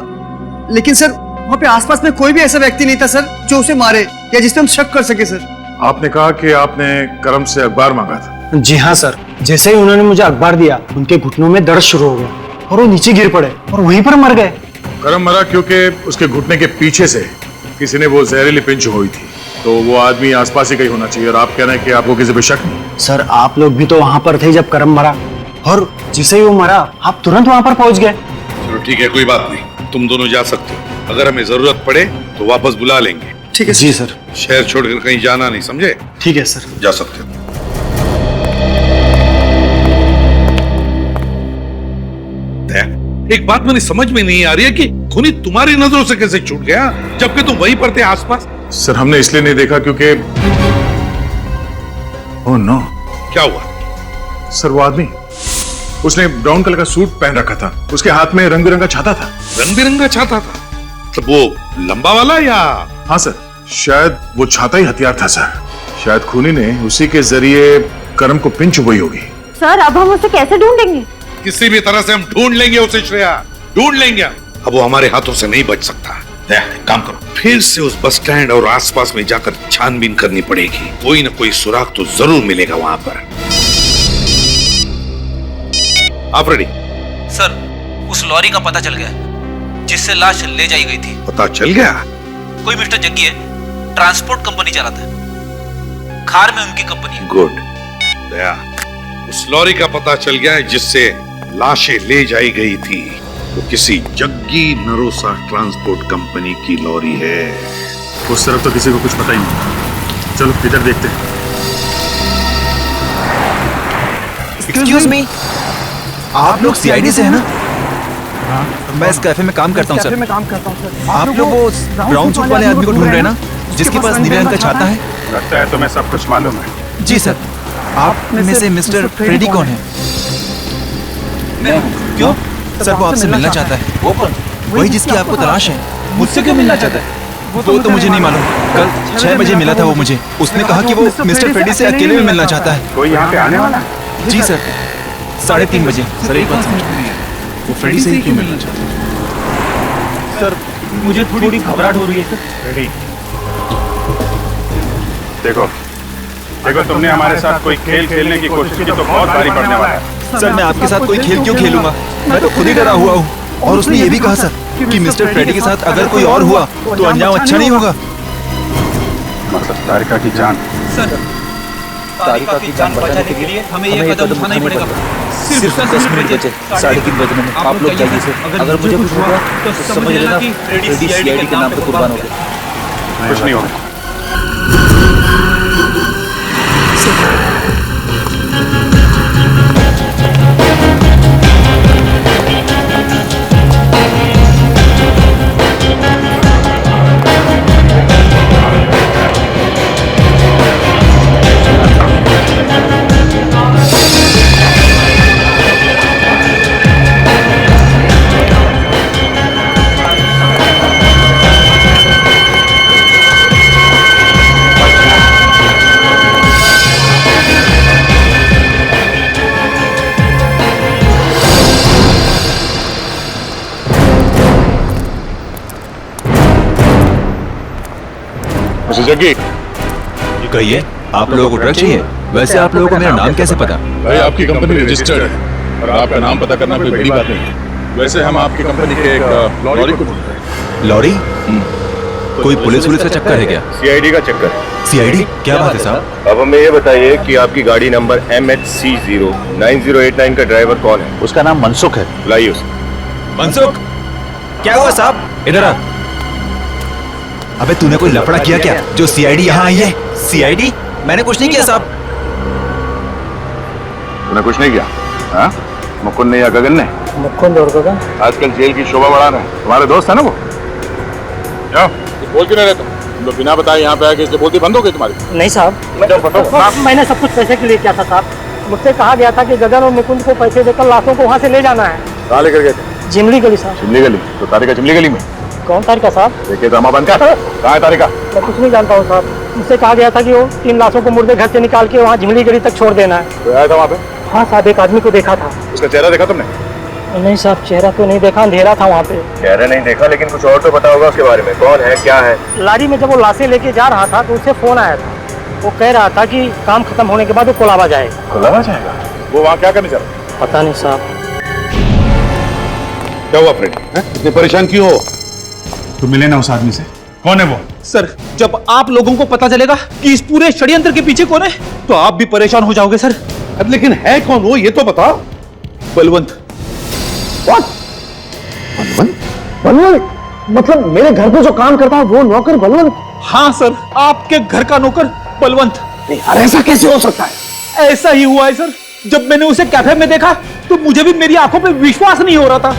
लेकिन सर वहाँ पे आसपास में कोई भी ऐसा व्यक्ति नहीं था सर जो उसे मारे या जिस पे हम शक कर सके सर। आपने कहा कि आपने करम से अखबार मांगा था। जी हाँ सर, जैसे ही उन्होंने मुझे अखबार दिया उनके घुटनों में दर्द शुरू हो गया और वो नीचे गिर पड़े और वहीं पर मर गए। करम मरा क्योंकि उसके घुटने के पीछे से किसी ने वो जहरीली पिंच हुई थी, तो वो आदमी आसपास ही कहीं होना चाहिए। और आप कह रहे हैं कि आपको किसी पे शक नहीं? सर आप लोग भी तो वहाँ पर थे जब करम मरा, और जिसे ही वो मरा आप तुरंत वहाँ पर पहुँच गए। चलो ठीक है, कोई बात नहीं, तुम दोनों जा सकते हो। अगर हमें जरूरत पड़े तो वापस बुला लेंगे। ठीक है जी सर। शहर छोड़कर कहीं जाना नहीं, समझे? ठीक है सर। जा सकते हो। एक बात मेरी समझ में नहीं आ रही है कि खूनी तुम्हारी नजरों से कैसे छूट गया जबकि तुम वहीं पर थे आसपास? सर हमने इसलिए नहीं देखा क्योंकि ओह नो। क्या हुआ? सर वो आदमी, उसने ब्राउन कलर का सूट पहन रखा था, उसके हाथ में रंग बिरंगा छाता था। रंग बिरंगा छाता था? मतलब वो लंबा वाला या? हाँ सर, शायद वो छाता ही हथियार था सर। शायद खूनी ने उसी के जरिए करम को पिन चुभई होगी। सर अब हम उसे कैसे ढूंढेंगे? किसी भी तरह से हम ढूंढ लेंगे उसे श्रेया, ढूंढ लेंगे। अब वो हमारे हाथों से नहीं बच सकता। काम करो, फिर से उस बस स्टैंड और आसपास में जाकर छानबीन करनी पड़ेगी। कोई ना कोई सुराग तो जरूर मिलेगा वहां पर। आप रेडी? सर उस लॉरी का पता चल गया जिससे लाश ले जाई गई थी। पता चल गया? कोई मिस्टर जग्गी है, ट्रांसपोर्ट कंपनी चलाता है, खार में उनकी कंपनी है। गुड दया, उस लॉरी का पता चल गया है जिससे लाशें ले जाई गई थी। वो किसी जग्गी नरोसा ट्रांसपोर्ट कंपनी की लॉरी है। उस तरफ तो किसी को कुछ पता ही नहीं। चलो इधर देखते हैं। एक्सक्यूज मी, आप लोग सीआईडी से हैं ना? मैं इस कैफे में काम करता हूँ सर। आप लोग वो ब्राउन सूट वाले आदमी को ढूंढ रहे हैं ना, जिसके पास नीले रंग का छाता है? लगता है तुम्हें सब कुछ मालूम है। जी सर। आप में से मिस्टर फ्रेडी कौन है? क्यों? सर वो आपसे मिलना चाहता है। वो कौन? वही जिसकी आपको तलाश है। मुझसे क्यों मिलना चाहता है? वो तो मुझे नहीं मालूम। कल 6 बजे मिला था वो मुझे। उसने कहा कि वो मिस्टर फ्रेडी से अकेले में मिलना चाहता है। कोई यहाँ पे आने वाला? जी सर, 3:30 बजे। सर एक बात समझ, वो फ्रेडी से ही क्यों मिलना चाहता है? सर मुझे थोड़ी घबराहट हो रही है सर। देखो तुमने हमारे साथ कोई खेल खेलने की कोशिश की तो बहुत भारी पड़ने वाला है। सर मैं आपके साथ कोई खेल क्यों खेलूंगा? मैं तो खुद ही डरा हुआ हूँ। और उसने ये भी कहा सर कि मिस्टर फ्रेडी के साथ अगर कोई और हुआ तो अंजाम अच्छा नहीं होगा। मतलब तारिका की जान। सर, तारिका की जान बचाने के लिए हमें ये कदम उठाना ही पड़ेगा। सिर्फ 10 मिनट बचे, 3:30 बजने में। आप लोग जाइए सर। अगर मुझे कुछ हुआ तो समझ लेना रेडी सीआईडी के नाम पे कुर्बान हो गए। कुछ नहीं होगा। जग्गी, कहिए, आप लोगों को ट्रक चाहिए? वैसे आप लोगों को मेरा नाम कैसे पता? भाई आपकी कंपनी रजिस्टर्ड है और आपका नाम पता करना कोई बड़ी बात नहीं है। वैसे हम आपकी कंपनी के एक लॉरी को ढूंढ रहे हैं। लॉरी? कोई पुलिस का चक्कर है क्या? सीआईडी का चक्कर। सीआईडी? क्या बात है साहब? अब हमें ये बताइए कि आपकी गाड़ी नंबर MHC09089 का ड्राइवर कौन है? उसका नाम मनसुख है। बुलाइए उसे। मनसुख, क्या हुआ साहब? इधर आ। अबे तूने कोई लफड़ा किया क्या जो सीआईडी यहाँ आई है? सीआईडी? मैंने कुछ नहीं किया साहब। तूने कुछ नहीं किया? हाँ? मुकुंद ने या गगन ने? मुकुंद और गगन आजकल जेल की शोभा बढ़ा रहे हैं। तुम्हारे दोस्त है ना वो? क्या? बोल क्यों नहीं रहे तुम लोग? बिना बताए यहाँ पे आके इसलिए बोलती बंद हो गई तुम्हारी? नहीं साहब, मैंने सब कुछ पैसे के लिए किया था साहब। मुझसे कहा गया था कि गगन और मुकुंद को पैसे देकर लाशों को वहाँ से ले जाना है। कहाँ लेकर गए थे? जिमली गली साहब। चिमली गली? तो तारिका चिमली गली में? कौन तारिका साहब? देखिए ड्रामा बंद कर। कहाँ है तारिका? मैं कुछ नहीं जानता हूँ साहब। मुझसे कहा गया था कि वो 3 लाशों को मुर्दे घर से निकाल के वहाँ जिमली गली तक छोड़ देना है। तो आया था वहाँ पे? हाँ साहब, एक आदमी को देखा था। उसका चेहरा देखा तुमने? नहीं साहब, चेहरा तो नहीं देखा, अंधेरा था वहाँ पे। चेहरा नहीं देखा, लेकिन कुछ और तो पता होगा उसके बारे में। कौन है, क्या है? लारी में जब वो लाशें लेके जा रहा था तो उससे फोन आया था। वो कह रहा था कि काम खत्म होने के बाद वो कोलाबा जाएगा। कोलाबा जाएगा? वो वहाँ क्या करने जा रहा है? पता नहीं साहब। क्या हुआ फ्रेंड? इतने परेशान क्यों हो? तुम मिले ना उस आदमी से? कौन है वो? सर, जब आप लोगों को पता चलेगा कि इस पूरे षड्यंत्र के पीछे कौन है तो आप भी परेशान हो जाओगे सर। लेकिन है कौन वो, ये तो बताओ। बलवंत। बलवंत? मतलब मेरे घर पे जो काम करता है वो नौकर बलवंत? हाँ सर, आपके घर का नौकर बलवंत। यार ऐसा कैसे हो सकता है? ऐसा ही हुआ है सर। जब मैंने उसे कैफे में देखा तो मुझे भी मेरी आंखों पे विश्वास नहीं हो रहा था।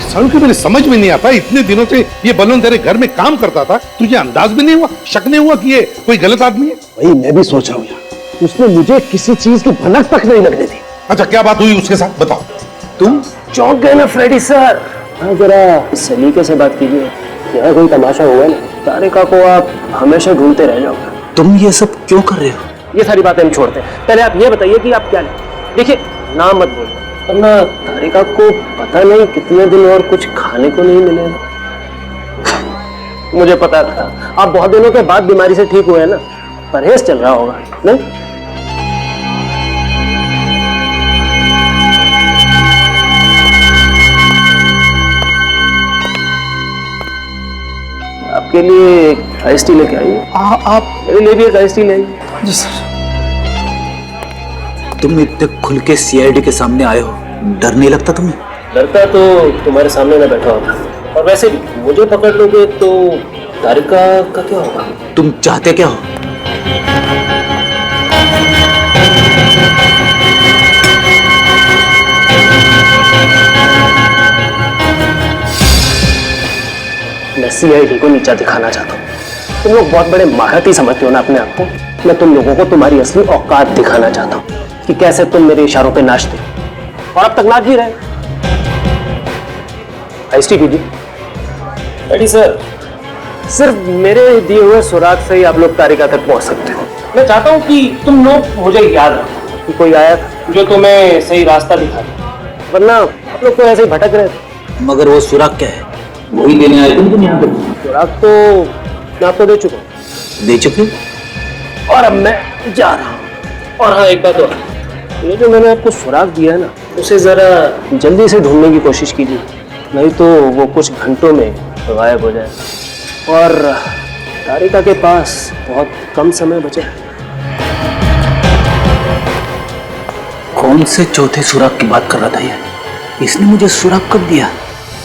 सालू की मेरे समझ में नहीं आता, इतने दिनों से ये बलवंत तेरे घर में काम करता था, तुझे अंदाज भी नहीं हुआ, शक नहीं हुआ कि ये कोई गलत आदमी है? वही मैं भी सोच रहा हूँ यार। उसने मुझे किसी चीज की भनक तक नहीं लगने दी। अच्छा क्या बात हुई उसके साथ, बताओ। तुम चौंक गए ना फ्रेडी सर? हाँ, जरा सलीके से बात कीजिए। यहाँ कोई तमाशा हुआ ना, तारिका को आप हमेशा ढूंढते रह जाओगे। तुम ये सब क्यों कर रहे हो? ये सारी बातें हम छोड़ते हैं, पहले आप ये बताइए कि आप क्या लें। देखिए, नाम मत बोलिए, वरना तारिका को पता नहीं कितने दिन और कुछ खाने को नहीं मिलेगा। मुझे पता था आप बहुत दिनों के बाद बीमारी से ठीक हुए हैं ना, परहेज चल रहा होगा नहीं? आपके लिए एक आइस टी लेके आइए। आप मेरे लिए भी एक आइस टी ले आइए। जी सर। तुम इतने खुल के सीआईडी के सामने आए हो, डर नहीं लगता तुम्हें? डरता तो तुम्हारे सामने ना बैठा होता, और वैसे भी मुझे पकड़ लोगे तो तारिका का क्या होगा? तुम चाहते क्या हो? मैं सीआईडी को नीचा दिखाना चाहता हूँ। तुम लोग बहुत बड़े महारथी समझते हो ना अपने आप को। मैं तुम लोगों को तुम्हारी असली औकात दिखाना चाहता हूँ कि कैसे तुम मेरे इशारों पे नाचते और अब तक नाच ही रहे। आइस टी कीजिए। रेडी सर, सिर्फ मेरे दिए हुए सुराग से ही आप लोग तारिका तक पहुंच सकते हो। मैं चाहता हूँ कि तुम लोग मुझे याद रखो कि कोई आया था जो तुम्हें सही रास्ता दिखा दे, वरना आप लोग तो ऐसे ही भटक रहे थे। मगर वो सुराग क्या है? वही देने आए तुम यहाँ पे? सुराग तो मैं आपको दे चुका हूँ। दे चुके? और अब मैं जा रहा हूँ। और हाँ, एक बात और, ये जो मैंने आपको सुराग दिया है ना, उसे जरा जल्दी से ढूंढने की कोशिश कीजिए, नहीं तो वो कुछ घंटों में गायब हो जाए। और तारिका के पास बहुत कम समय बचा है। कौन से चौथे सुराग की बात कर रहा था ये? इसने मुझे सुराग कब दिया?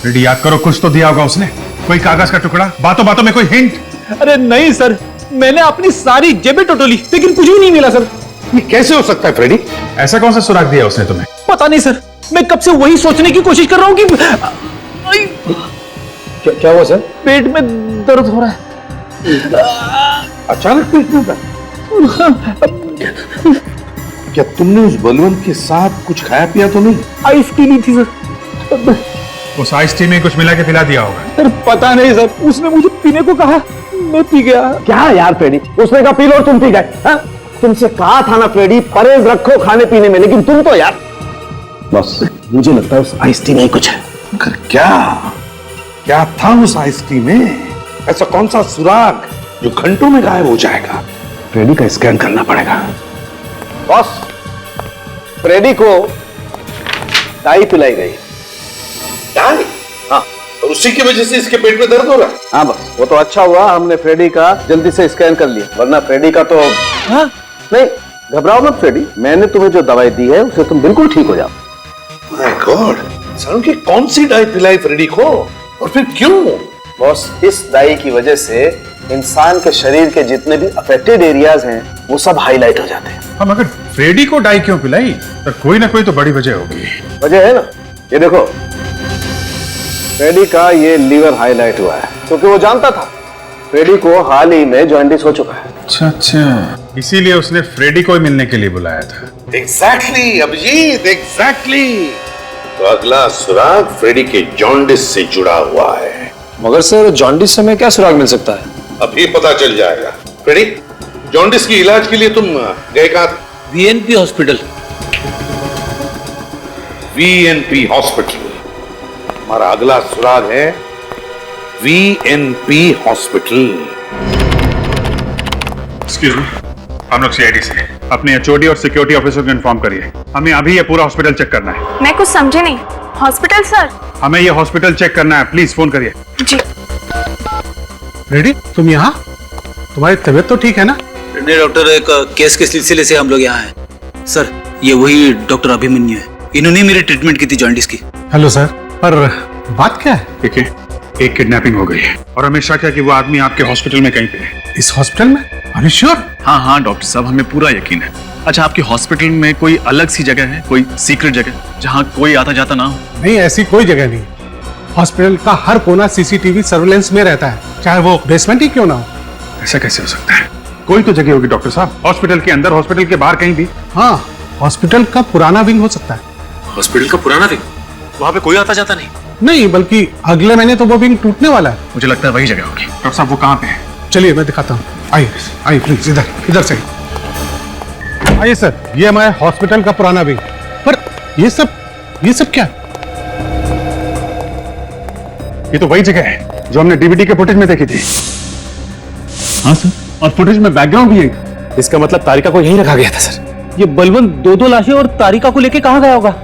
रेडी, याद करो, कुछ तो दिया होगा उसने। कोई कागज का टुकड़ा, बातों बातों में कोई हिंट। अरे नहीं सर, मैंने अपनी सारी जेबें टटोली लेकिन कुछ भी नहीं मिला सर। ये कैसे हो सकता है फ्रेडी? ऐसा कौन सा सुराग दिया उसने तुम्हें? पता नहीं सर, मैं कब से वही सोचने की कोशिश कर रहा हूँ कि क्या हुआ सर? पेट में दर्द हो रहा है। अचानक पेट में दर्द? क्या तुमने उस बलवंत के साथ कुछ खाया पिया तो नहीं? आइस टी ली थी सर। उस आइस टी में कुछ मिला के पिला दिया होगा। सर पता नहीं सर, उसने मुझे पीने को कहा, मैं पी गया। क्या यार फ्रेडी, उसने कहा पी लो और तुम पी गए? हाँ? तुमसे कहा था ना फ्रेडी, परहेज रखो खाने पीने में, लेकिन तुम तो यार। बस मुझे लगता है उस आइस टी में ही कुछ है। क्या था उस आइस टी में? ऐसा कौन सा सुराग जो घंटों में गायब हो जाएगा? फ्रेडी का स्कैन करना पड़ेगा। बॉस, फ्रेडी को डाई पिलाई गई। डाई? हाँ। और उसी की वजह से इसके पेट में दर्द हो रहा है? हाँ बस, वो तो अच्छा हुआ हमने फ्रेडी का जल्दी से स्कैन कर लिया, वरना फ्रेडी का तो। हाँ? नहीं, घबराओ मत फ्रेडी, मैंने तुम्हें जो दवाई दी है उससे तुम बिल्कुल ठीक हो जाओ। माय गॉड, सालों की कौन सी डाई पिलाई फ्रेडी को, और फिर क्यों? बॉस, इस डाई की वजह से इंसान के शरीर के जितने भी अफेक्टेड एरियाज हैं वो सब हाईलाइट हो जाते हैं। हम अगर फ्रेडी को डाई क्यों पिलाई? तो कोई ना कोई तो बड़ी वजह होगी। वजह है ना, ये देखो, फ्रेडी का ये लीवर हाईलाइट हुआ है क्योंकि वो जानता था फ्रेडी को हाल ही में जॉन्डिस हो चुका है। अच्छा, इसीलिए उसने फ्रेडी को ही मिलने के लिए बुलाया था। Exactly Abhijeet, exactly. तो अगला सुराग फ्रेडी के जॉन्डिस से जुड़ा हुआ है। मगर सर, जॉन्डिस से हमें क्या सुराग मिल सकता है? अभी पता चल जाएगा। फ्रेडी, जॉन्डिस की इलाज के लिए तुम गए कहां? वीएनपी हॉस्पिटल। वीएनपी हॉस्पिटल। हमारा अगला सुराग है वीएनपी हॉस्पिटल। एक्सक्यूज मी, हम लोग सीआईडी से अपने एचओडी और सिक्योरिटी ऑफिसर को इन्फॉर्म करिए। हमें अभी ये पूरा हॉस्पिटल चेक करना है। मैं कुछ समझे नहीं। Hospital sir? हमें ये हॉस्पिटल चेक करना है, प्लीज फोन करिए। जी। रेडी, तुम यहाँ? तुम्हारी तबीयत तो ठीक है ना? डॉक्टर, एक केस के सिलसिले से हम लोग यहाँ हैं। सर, ये वही डॉक्टर अभिमन्यु है, इन्होंने मेरी ट्रीटमेंट की थी जॉन्डिस की। हेलो सर, पर बात क्या है? देखिए, एक किडनैपिंग हो गई है और हमें शक है कि वो आदमी आपके हॉस्पिटल में कहीं पे है। इस हॉस्पिटल में? Are you sure? हाँ हाँ डॉक्टर साहब, हमें पूरा यकीन है। अच्छा, आपके हॉस्पिटल में कोई अलग सी जगह है, कोई सीक्रेट जगह जहाँ कोई आता जाता ना हो? नहीं, ऐसी कोई जगह नहीं। हॉस्पिटल का हर कोना सीसीटीवी सर्विलेंस में रहता है, चाहे वो बेसमेंट ही क्यों ना हो। ऐसा कैसे हो सकता है? कोई तो जगह होगी डॉक्टर साहब, हॉस्पिटल के अंदर, हॉस्पिटल के बाहर, कहीं भी। हाँ, हॉस्पिटल का पुराना विंग हो सकता है। हॉस्पिटल का पुराना विंग? वहां पे कोई आता जाता नहीं? नहीं, बल्कि अगले महीने तो वो विंग टूटने वाला है। मुझे लगता है वही जगह होगी। डॉक्टर साहब, वो कहाँ पे है? चलिए मैं दिखाता हूँ, आइए आइए प्लीज, इधर से आइए सर। ये हमारे हॉस्पिटल का पुराना विंग। पर ये सब क्या? ये तो वही जगह है जो हमने डीवीडी के फुटेज में देखी थी। हाँ सर, और फुटेज में बैकग्राउंड भी है। इसका मतलब तारिका को यहीं रखा गया था सर। ये बलवंत दो लाशें और तारिका को लेके कहाँ गया होगा?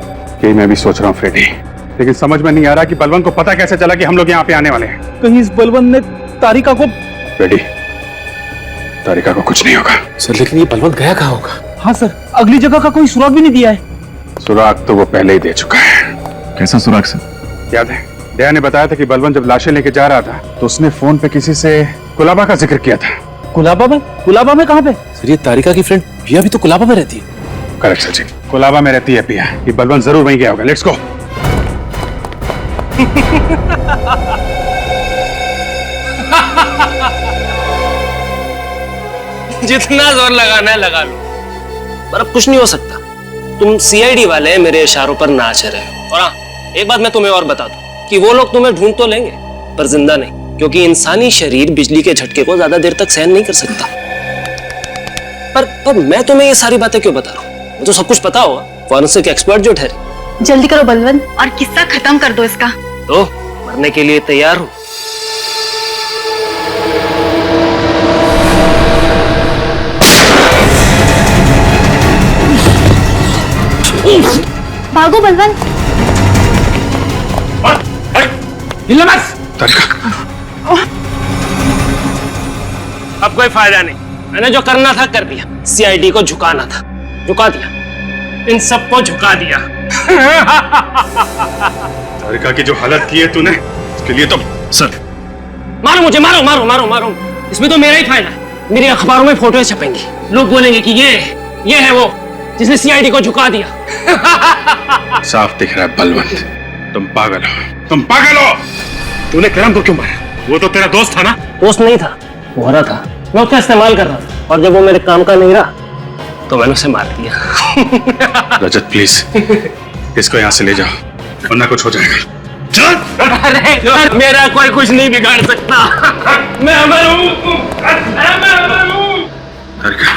यही मैं भी सोच रहा हूँ फ्रेडी, लेकिन समझ में नहीं आ रहा कि बलवंत को पता कैसे चला कि हम लोग यहाँ पे आने वाले हैं। कहीं इस बलवंत ने तारिका को? फ्रेडी, तारिका को कुछ नहीं होगा। सर, लेकिन ये बलवंत गया कहाँ होगा? हाँ सर, अगली जगह का कोई सुराग भी नहीं दिया है। सुराग तो वो पहले ही दे चुका है। कैसा सुराग सर? याद है, दया ने बताया था कि बलवंत जब लाशें लेके जा रहा था तो उसने फोन पे किसी से कुलाबा का जिक्र किया था। कुलाबा में? कुलाबा में कहाँ पे? सर, ये तारिका की फ्रेंड पिया भी तो कुलाबा में रहती है। करेक्ट सर जी, कुलाबा में रहती है पिया। ये बलवंत जरूर वहीं गया होगा। Let's go. जितना जोर लगाना है लगा लो, पर अब कुछ नहीं हो सकता। तुम सीआईडी वाले मेरे इशारों पर नाच रहे हो। और हाँ, एक बात मैं तुम्हें और बता दूं कि वो लोग तुम्हें ढूंढ तो लेंगे पर जिंदा नहीं, क्योंकि इंसानी शरीर बिजली के झटके को ज्यादा देर तक सहन नहीं कर सकता। पर मैं तुम्हें ये सारी बातें क्यों बता रहा हूँ? मुझे तो सब कुछ पता होगा, फॉरेंसिक एक्सपर्ट जो ठहरे। जल्दी करो बलवंत, और किस्सा खत्म कर दो इसका। तो मरने के लिए तैयार हो? भागो बलवंत। तारिका, अब कोई फायदा नहीं, मैंने जो करना था कर दिया। सीआईडी को झुकाना था, झुका दिया, इन सबको झुका दिया। तारिका की जो हालत की है तूने, उसके लिए तो सर मारो मुझे, मारो मारो मारो मारो, इसमें तो मेरा ही फायदा है। मेरे अखबारों में फोटो छपेंगी, लोग बोलेंगे कि ये है वो जिसने सीआईडी को झुका दिया। साफ दिख रहा है बलवंत, तुम पागल हो, तुम पागल हो। तूने करम को क्यों मारा? वो तो तेरा दोस्त था ना? दोस्त नहीं था, वोहरा था। मैं उसका इस्तेमाल कर रहा था, और जब वो मेरे काम का नहीं रहा तो मैंने उसे मार दिया। रजत प्लीज इसको यहाँ से ले जाओ, वरना कुछ हो जाएगा। अरे मेरा कोई कुछ नहीं बिगाड़ सकता। मैं अमर हूँ, मैं अमर हूँ। तारिका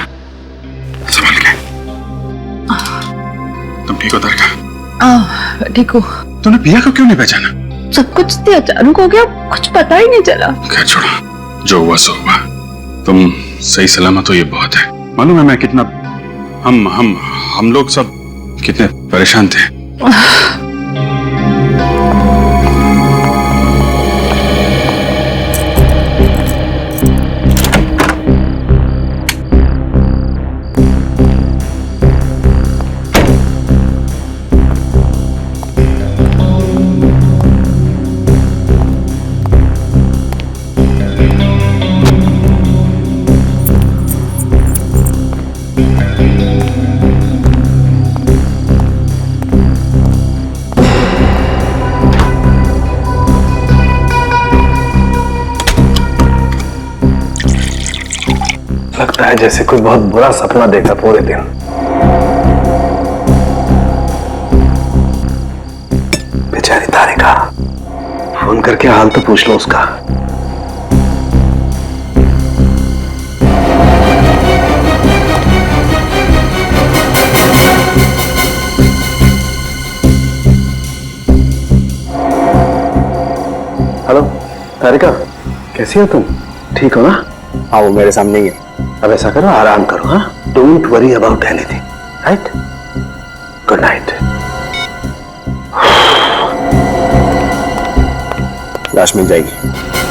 संभल के, तुम ठीक हो तारिका? ठीक हो। तूने पिया को क्यों नहीं पहचाना? सब कुछ तो अचानक हो गया, कुछ पता ही नहीं चला। खैर छोड़ो, जो हुआ सो हुआ। तुम सही सलामत हो ये बहुत है। मालूम है मैं कितना, हम लोग सब कितने परेशान थे। लगता है जैसे कोई बहुत बुरा सपना देखा पूरे दिन। बेचारी तारिका, फोन करके हाल तो पूछ लो उसका। हेलो तारिका, कैसी हो तुम? ठीक हो ना? हाँ, वो मेरे सामने ही है। अब ऐसा करो, आराम करो। हाँ, don't worry about anything, right? Good night. लाश मिल जाएगी।